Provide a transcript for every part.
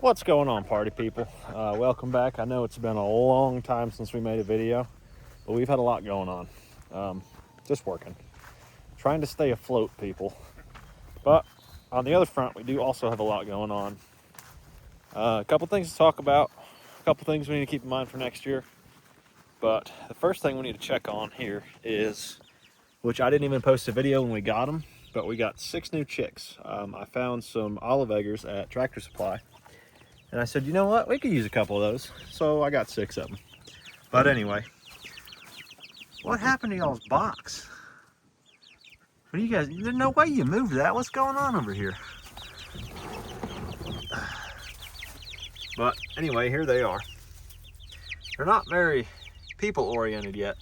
What's going on, party people? Welcome back. I know it's been a long time since we made a video, but we've had a lot going on. Just working, trying to stay afloat, people. But on the other front, we do also have a lot going on. A couple things to talk about, a couple things we need to keep in mind for next year. But the first thing we need to check on here is, which I didn't even post a video when we got them, but we got 6 new chicks. I found some olive eggers at Tractor Supply. And I said, you know what? We could use a couple of those. So I got 6 of them. But anyway, what happened to y'all's box? What do you guys, there's no way you moved that. What's going on over here? But anyway, here they are. They're not very people oriented yet.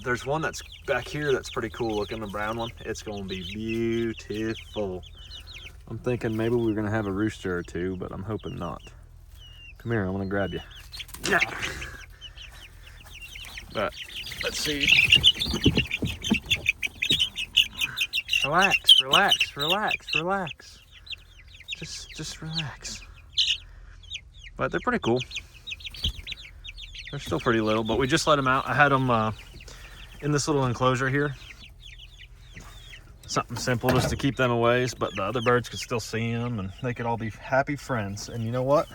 There's one that's back here that's pretty cool looking, the brown one. It's going to be beautiful. I'm thinking maybe we're gonna have a rooster or two, but I'm hoping not. Come here, I'm gonna grab you. Yeah. But let's see. Relax, relax, relax, relax. Just relax. But they're pretty cool. They're still pretty little, but we just let them out. I had them in this little enclosure here. Something simple just to keep them away, but the other birds could still see them and they could all be happy friends. And you know what?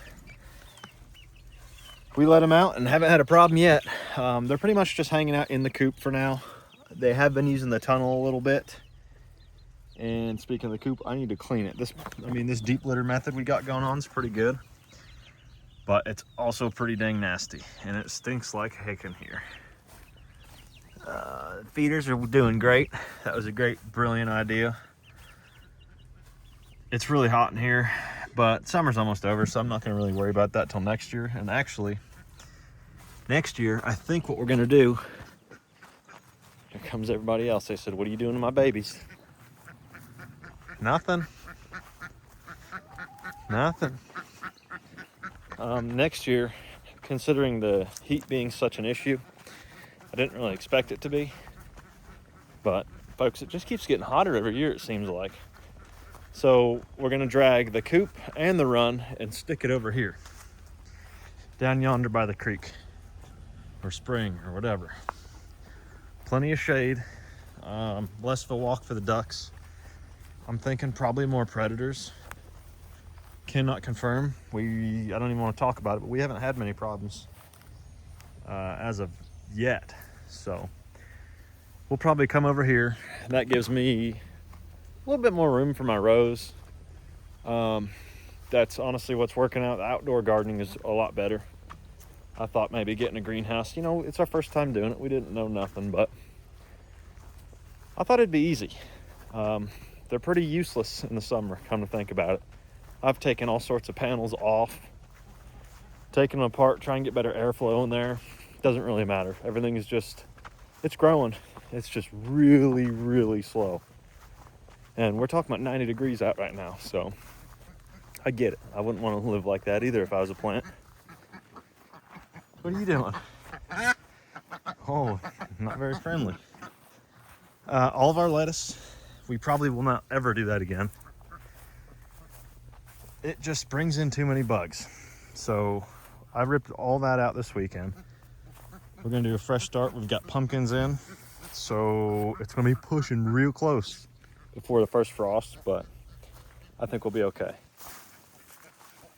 We let them out and haven't had a problem yet. They're pretty much just hanging out in the coop for now. They have been using the tunnel a little bit. And speaking of the coop, I need to clean it. This deep litter method we got going on is pretty good, but it's also pretty dang nasty and it stinks like heck in here. Feeders are doing great. That was a great, brilliant idea. It's really hot in here, but summer's almost over, so I'm not going to really worry about that till next year. And actually, next year, I think what we're going to do, here comes everybody else. They said, what are you doing to my babies? Nothing. Nothing. Next year, considering the heat being such an issue, I didn't really expect it to be, but folks, it just keeps getting hotter every year, it seems like. So we're gonna drag the coop and the run and stick it over here, down yonder by the creek or spring or whatever. Plenty of shade, less of a walk for the ducks. I'm thinking probably more predators. Cannot confirm. I don't even want to talk about it, but we haven't had many problems as of yet. So we'll probably come over here. That gives me a little bit more room for my rows. That's honestly what's working out. The outdoor gardening is a lot better. I thought maybe getting a greenhouse, it's our first time doing it. We didn't know nothing, but I thought it'd be easy. They're pretty useless in the summer, come to think about it. I've taken all sorts of panels off, taken them apart, try and get better airflow in there. Doesn't really matter. Everything is just, it's growing. It's just really, really slow. And we're talking about 90 degrees out right now, so I get it. I wouldn't want to live like that either if I was a plant. What are you doing? Oh, not very friendly. All of our lettuce, we probably will not ever do that again. It just brings in too many bugs. So I ripped all that out this weekend. We're gonna do a fresh start. We've got pumpkins in, so it's gonna be pushing real close before the first frost, but I think we'll be okay.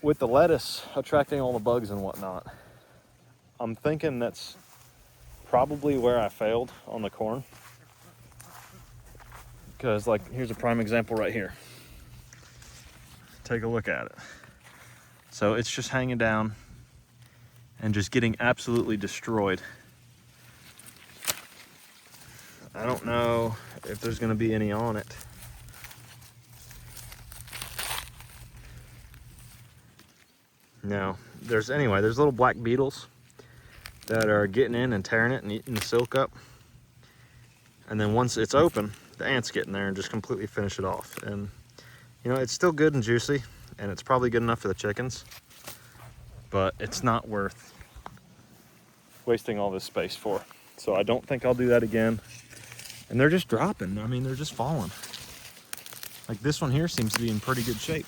With the lettuce attracting all the bugs and whatnot, I'm thinking that's probably where I failed on the corn. Because here's a prime example right here. Take a look at it. So it's just hanging down and just getting absolutely destroyed. I don't know if there's gonna be any on it. No, there's little black beetles that are getting in and tearing it and eating the silk up. And then once it's open, the ants get in there and just completely finish it off. And it's still good and juicy, and it's probably good enough for the chickens, but it's not worth wasting all this space for. So I don't think I'll do that again. And they're just dropping. They're just falling. Like this one here seems to be in pretty good shape.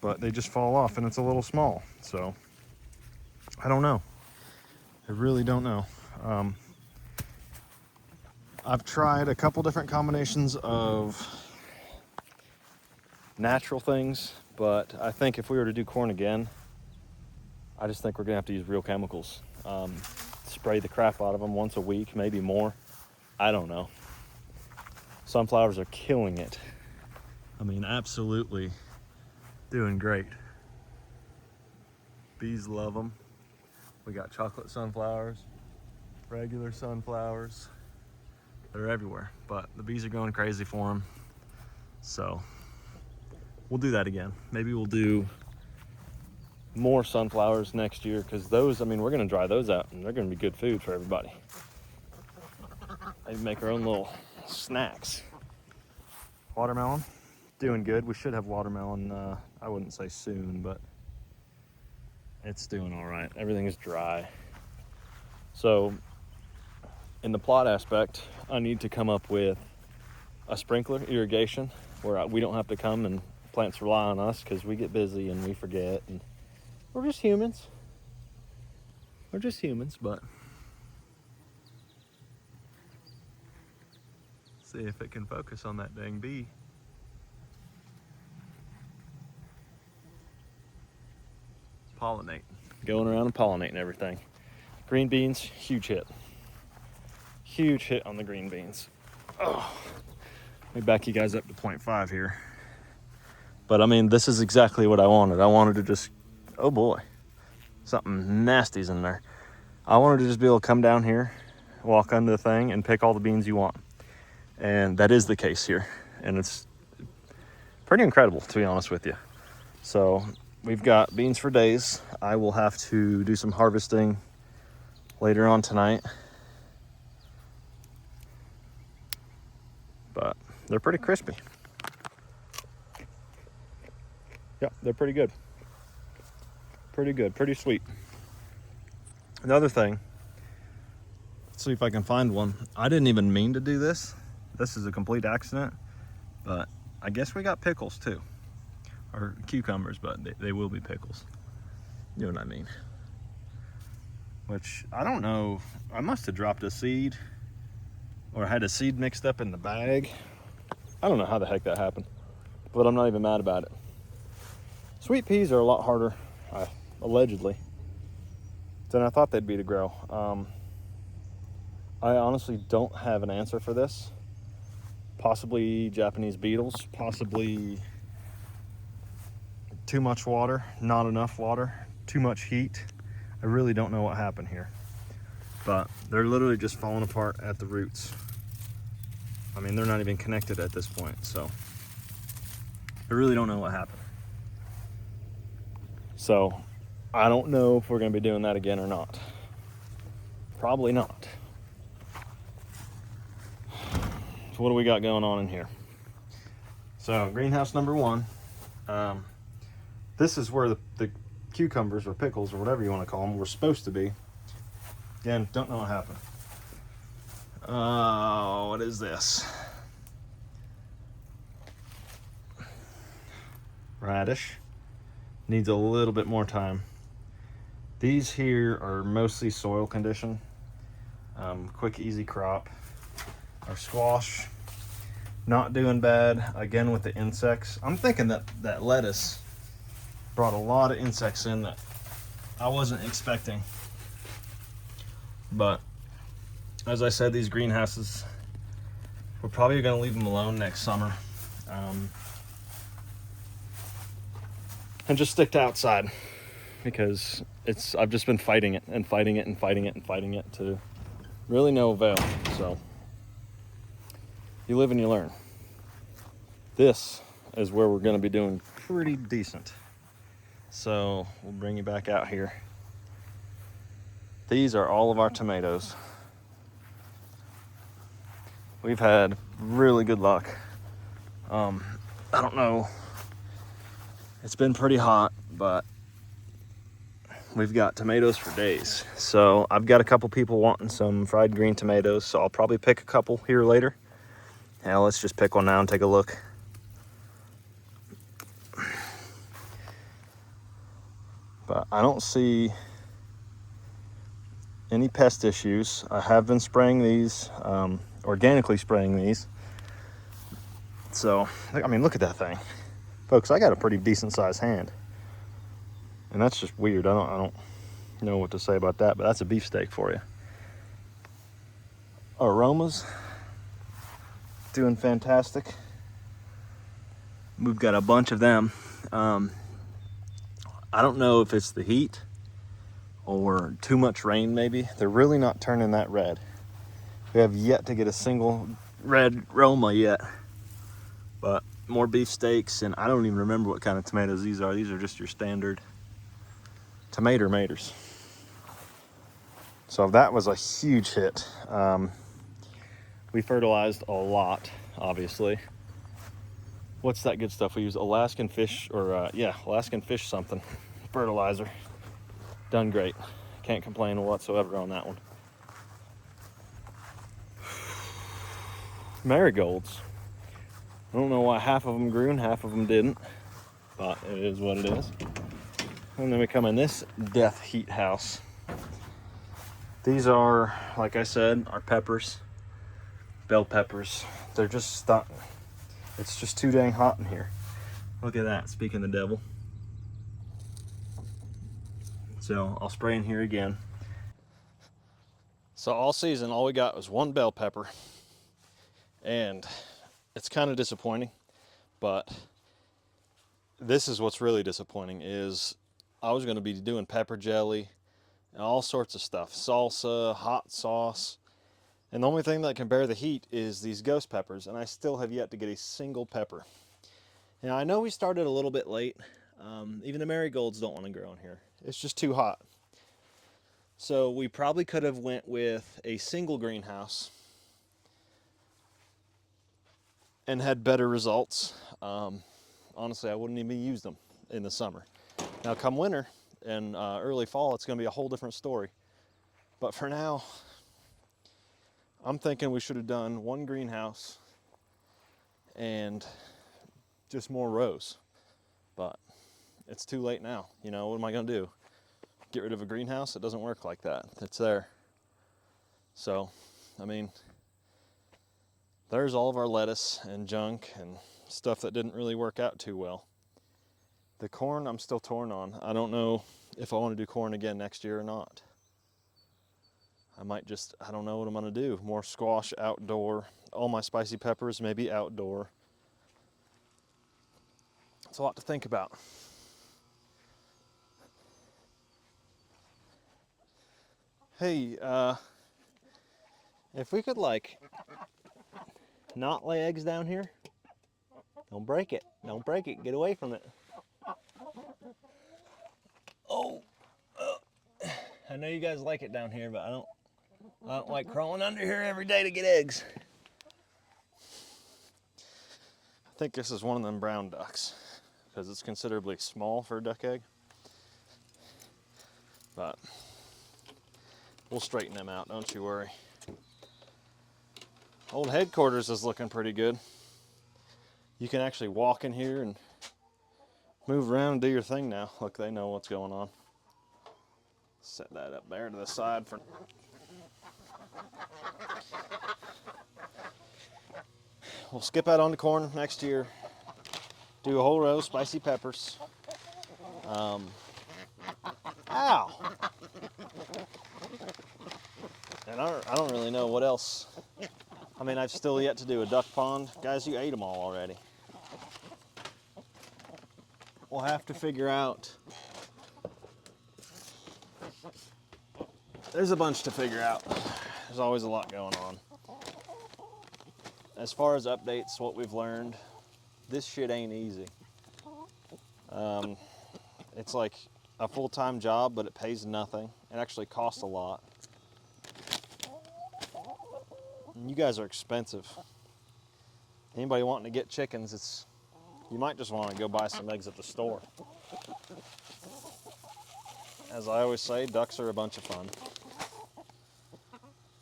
but they just fall off and it's a little small. So I don't know. I really don't know. I've tried a couple different combinations of natural things, but I think if we were to do corn again, I just think we're gonna have to use real chemicals. Spray the crap out of them once a week, maybe more. I don't know. Sunflowers are killing it. I mean, absolutely doing great. Bees love them. We got chocolate sunflowers, regular sunflowers. They're everywhere, but the bees are going crazy for them. So we'll do that again. Maybe we'll do more sunflowers next year, because those, I mean, we're gonna dry those out and they're gonna be good food for everybody. Maybe make our own little snacks. Watermelon, doing good. We should have watermelon, I wouldn't say soon, but it's doing all right. Everything is dry. So in the plot aspect, I need to come up with a sprinkler irrigation where we don't have to come and plants rely on us, because we get busy and we forget, and we're just humans. We're just humans, but see if it can focus on that dang bee. Pollinate. Going around and pollinating everything. Green beans, huge hit. Huge hit on the green beans. Oh, let me back you guys up to 0.5 here. But I mean, this is exactly what I wanted. I wanted to just, oh boy, something nasty's in there. I wanted to just be able to come down here, walk under the thing, and pick all the beans you want. And that is the case here. And it's pretty incredible, to be honest with you. So we've got beans for days. I will have to do some harvesting later on tonight. But they're pretty crispy. Yep, they're pretty good. Pretty good, pretty sweet. Another thing, let's see if I can find one. I didn't even mean to do this. This is a complete accident, but I guess we got pickles too. Or cucumbers, but they will be pickles. You know what I mean? Which, I don't know, I must have dropped a seed or had a seed mixed up in the bag. I don't know how the heck that happened, but I'm not even mad about it. Sweet peas are a lot harder, allegedly, than I thought they'd be to grow. I honestly don't have an answer for this. Possibly Japanese beetles, possibly too much water, not enough water, too much heat. I really don't know what happened here, but they're literally just falling apart at the roots. I mean, they're not even connected at this point, so I really don't know what happened. So I don't know if we're gonna be doing that again or not. Probably not. So what do we got going on in here? So greenhouse number one. This is where the cucumbers or pickles or whatever you want to call them were supposed to be. Again, don't know what happened. What is this? Radish. Needs a little bit more time. These here are mostly soil condition. Quick, easy crop. Our squash, not doing bad. Again with the insects. I'm thinking that lettuce brought a lot of insects in that I wasn't expecting. But as I said, these greenhouses, we're probably gonna leave them alone next summer. And just stick to outside, because I've just been fighting it and fighting it and fighting it and fighting it to really no avail. So you live and you learn. This is where we're gonna be doing pretty decent. So we'll bring you back out here. These are all of our tomatoes. We've had really good luck. I don't know. It's been pretty hot, but we've got tomatoes for days. So I've got a couple people wanting some fried green tomatoes, so I'll probably pick a couple here later. Now let's just pick one now and take a look. but I don't see any pest issues. I have been spraying these, organically spraying these. So, I mean, look at that thing. Folks, I got a pretty decent sized hand. And that's just weird. I don't know what to say about that, but that's a beefsteak for you. Aromas, doing fantastic. We've got a bunch of them. I don't know if it's the heat or too much rain maybe. They're really not turning that red. We have yet to get a single red Roma yet. But more beefsteaks, and I don't even remember what kind of tomatoes these are. These are just your standard tomato maters. So that was a huge hit. We fertilized a lot, obviously. What's that good stuff we use? Alaskan fish, or yeah, Alaskan fish something. Fertilizer. Done great. Can't complain whatsoever on that one. Marigolds. I don't know why half of them grew and half of them didn't, but it is what it is. And then we come in this death heat house. These are, like I said, our peppers, bell peppers. They're just stuck. It's just too dang hot in here. Look at that, speaking of the devil. So I'll spray in here again. So all season, all we got was one bell pepper. And it's kind of disappointing, but this is what's really disappointing is I was gonna be doing pepper jelly and all sorts of stuff, salsa, hot sauce. And the only thing that can bear the heat is these ghost peppers, and I still have yet to get a single pepper. Now I know we started a little bit late. Even the marigolds don't want to grow in here. It's just too hot. So we probably could have went with a single greenhouse and had better results. Honestly, I wouldn't even use them in the summer. Now come winter and early fall, it's gonna be a whole different story. But for now, I'm thinking we should have done one greenhouse and just more rows. But it's too late now. You know, what am I gonna do? Get rid of a greenhouse? It doesn't work like that. It's there. So, I mean, there's all of our lettuce and junk and stuff that didn't really work out too well. The corn I'm still torn on. I don't know if I want to do corn again next year or not. I might just, I don't know what I'm gonna do. More squash outdoor. All my spicy peppers maybe outdoor. It's a lot to think about. Hey, if we could like not lay eggs down here, don't break it. Don't break it. Get away from it. Oh, I know you guys like it down here, but I don't like crawling under here every day to get eggs. I think this is one of them brown ducks because it's considerably small for a duck egg. But we'll straighten them out, don't you worry. Old headquarters is looking pretty good. You can actually walk in here and move around and do your thing now. Look, they know what's going on. Set that up there to the side for... We'll skip out on the corn next year. Do a whole row of spicy peppers. Ow! And I don't really know what else. I mean, I've still yet to do a duck pond. Guys, you ate them all already. We'll have to figure out. There's a bunch to figure out. There's always a lot going on. As far as updates, what we've learned, this shit ain't easy. It's like a full-time job, but it pays nothing. It actually costs a lot. And you guys are expensive. Anybody wanting to get chickens, you might just want to go buy some eggs at the store. As I always say, ducks are a bunch of fun.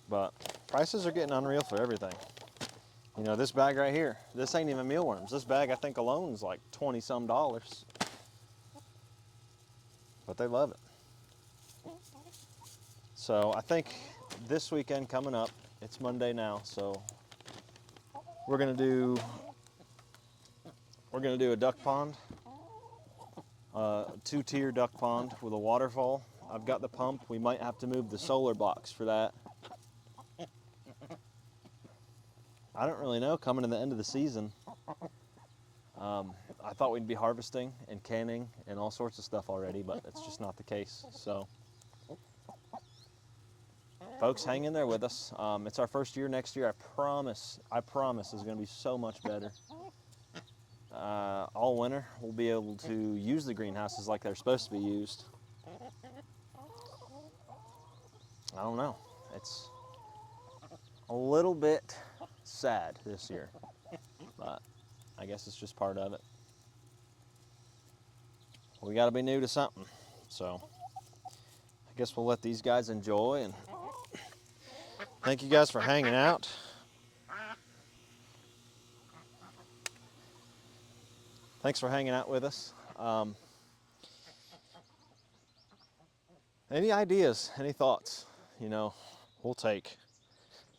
But prices are getting unreal for everything. You know, this bag right here, this ain't even mealworms. This bag, I think, alone is like $20 some. but they love it. So I think this weekend coming up, it's Monday now, so we're gonna do a duck pond, two-tier duck pond with a waterfall. I've got the pump. We might have to move the solar box for that. I don't really know, coming to the end of the season. I thought we'd be harvesting and canning and all sorts of stuff already, but it's just not the case. So, folks, hang in there with us. It's our first year. Next year, I promise is going to be so much better. All winter, we'll be able to use the greenhouses like they're supposed to be used. I don't know. It's a little bit sad this year, but I guess it's just part of it. We got to be new to something, so I guess we'll let these guys enjoy, and thank you guys for hanging out. Thanks for hanging out with us. Any ideas, any thoughts, we'll take.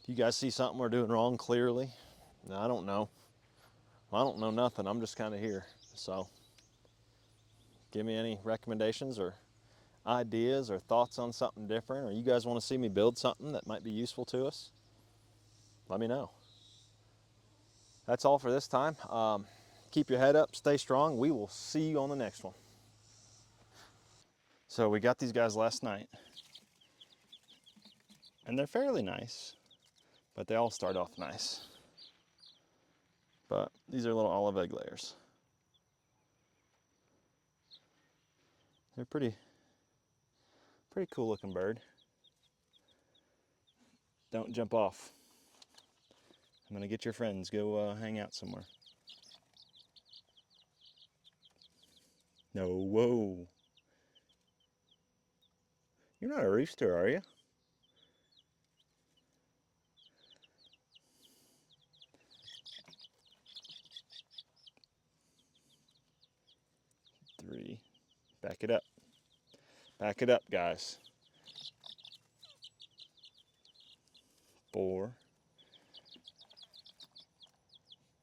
If you guys see something we're doing wrong clearly, I don't know. I don't know nothing. I'm just kind of here. So give me any recommendations or ideas or thoughts on something different, or you guys want to see me build something that might be useful to us, let me know. That's all for this time. Keep your head up, stay strong. We will see you on the next one. So we got these guys last night, and they're fairly nice, but they all start off nice. But these are little olive egg layers. They're pretty cool looking bird. Don't jump off. I'm gonna get your friends, go hang out somewhere. No, whoa. You're not a rooster, are you? Three. Back it up. Back it up, guys. 4.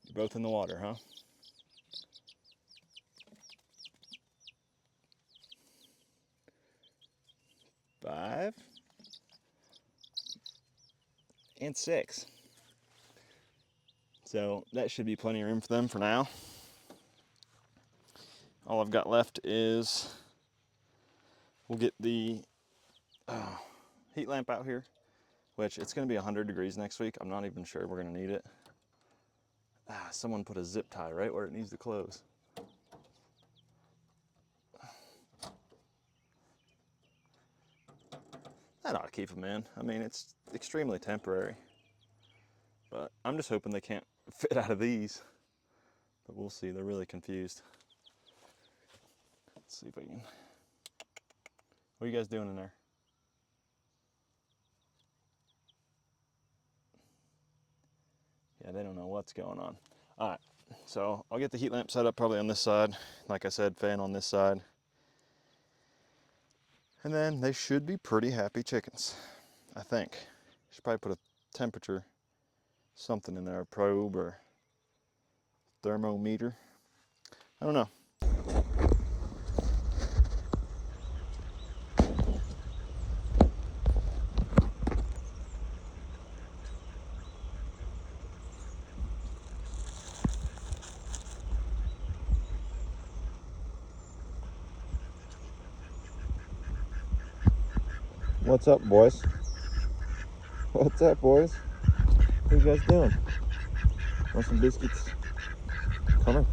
You're both in the water, huh? 5. And 6. So that should be plenty of room for them for now. All I've got left is we'll get the heat lamp out here, which it's going to be 100 degrees next week. I'm not even sure we're going to need it. Someone put a zip tie right where it needs to close. That ought to keep them in. I mean, it's extremely temporary, but I'm just hoping they can't fit out of these. But we'll see. They're really confused. Let's see if we can. What are you guys doing in there? Yeah, they don't know what's going on. All right, so I'll get the heat lamp set up probably on this side. Like I said, fan on this side. And then they should be pretty happy chickens, I think. Should probably put a temperature, something in there, a probe or thermometer. I don't know. What's up, boys? What's up, boys? What are you guys doing? Want some biscuits? Come on.